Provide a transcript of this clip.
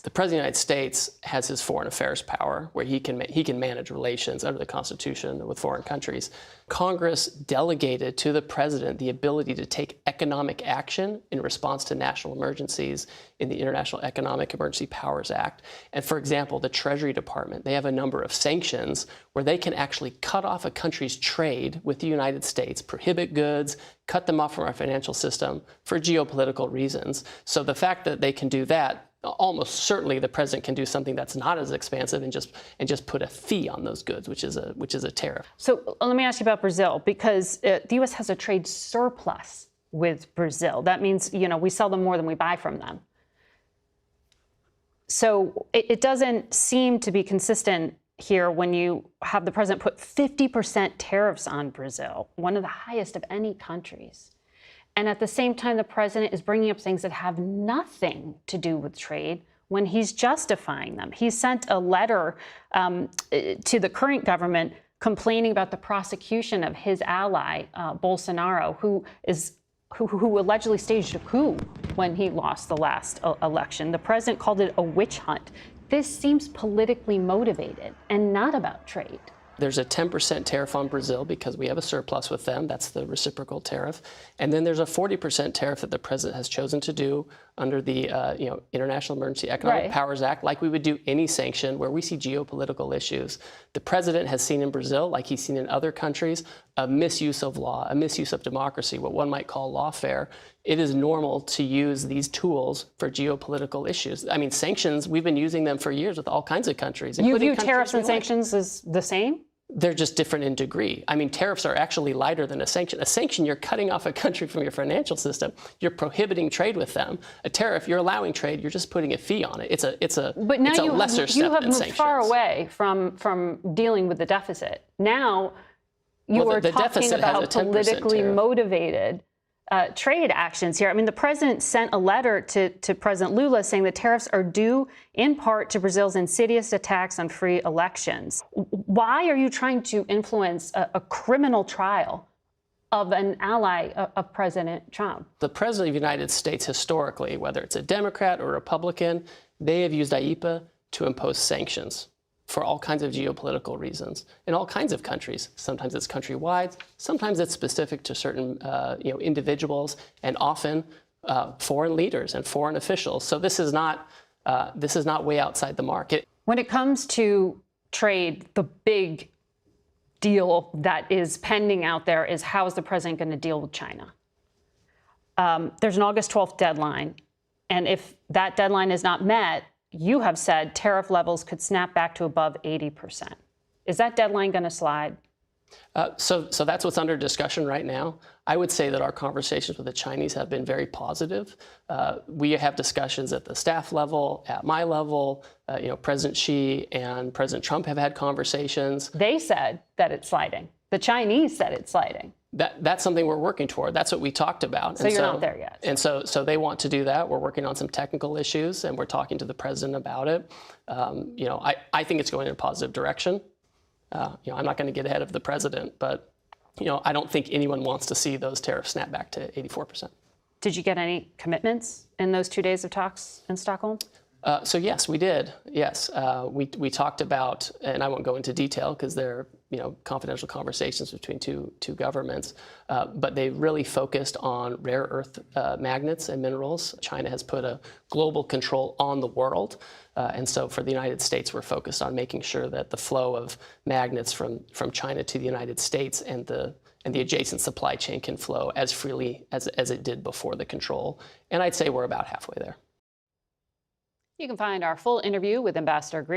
The President of the United States has his foreign affairs power, where he can manage relations under the Constitution with foreign countries. Congress delegated to the President the ability to take economic action in response to national emergencies in the International Economic Emergency Powers Act. And for example, the Treasury Department, they have a number of sanctions where they can actually cut off a country's trade with the United States, prohibit goods, cut them off from our financial system for geopolitical reasons. So the fact that they can do that, almost certainly the president can do something that's not as expansive and just put a fee on those goods, which is a tariff. So let me ask you about Brazil, because the U.S. has a trade surplus with Brazil. That means, we sell them more than we buy from them. So it doesn't seem to be consistent here when you have the president put 50% tariffs on Brazil, one of the highest of any countries. And at the same time, the president is bringing up things that have nothing to do with trade when he's justifying them. He sent a letter to the current government complaining about the prosecution of his ally, Bolsonaro, who allegedly staged a coup when he lost the last election. The president called it a witch hunt. This seems politically motivated and not about trade. There's a 10% tariff on Brazil because we have a surplus with them. That's the reciprocal tariff. And then there's a 40% tariff that the president has chosen to do under the International Emergency Economic Powers Act, like we would do any sanction where we see geopolitical issues. The president has seen in Brazil, like he's seen in other countries, a misuse of law, a misuse of democracy, what one might call lawfare. It is normal to use these tools for geopolitical issues. I mean, sanctions, we've been using them for years with all kinds of countries. You view tariffs and sanctions as the same? They're just different in degree. I mean, tariffs are actually lighter than a sanction. A sanction, you're cutting off a country from your financial system. You're prohibiting trade with them. A tariff, you're allowing trade. You're just putting a fee on it. It's a lesser step than sanctions. You have moved far away from dealing with the deficit. Now you are talking about politically motivated trade actions here. I mean, the president sent a letter to President Lula saying the tariffs are due in part to Brazil's insidious attacks on free elections. Why are you trying to influence a criminal trial of an ally of President Trump? The president of the United States historically, whether it's a Democrat or Republican, they have used IEEPA to impose sanctions for all kinds of geopolitical reasons in all kinds of countries. Sometimes it's countrywide, sometimes it's specific to certain individuals, and often foreign leaders and foreign officials. So this is not way outside the mark. When it comes to trade, the big deal that is pending out there is how is the president going to deal with China? There's an August 12th deadline, and if that deadline is not met, you have said tariff levels could snap back to above 80%. Is that deadline going to slide? So that's what's under discussion right now. I would say that our conversations with the Chinese have been very positive. We have discussions at the staff level, at my level. President Xi and President Trump have had conversations. They said that it's sliding. The Chinese said it's sliding. That's something we're working toward. That's what we talked about. So you're not there yet. And so they want to do that. We're working on some technical issues, and we're talking to the president about it. I think it's going in a positive direction. I'm not going to get ahead of the president, but I don't think anyone wants to see those tariffs snap back to 84%. Did you get any commitments in those 2 days of talks in Stockholm? So yes, we did. Yes, we talked about, and I won't go into detail because they're confidential conversations between two governments, but they really focused on rare earth magnets and minerals. China has put a global control on the world, and so for the United States, we're focused on making sure that the flow of magnets from China to the United States and the adjacent supply chain can flow as freely as it did before the control. And I'd say we're about halfway there. You can find our full interview with Ambassador Greer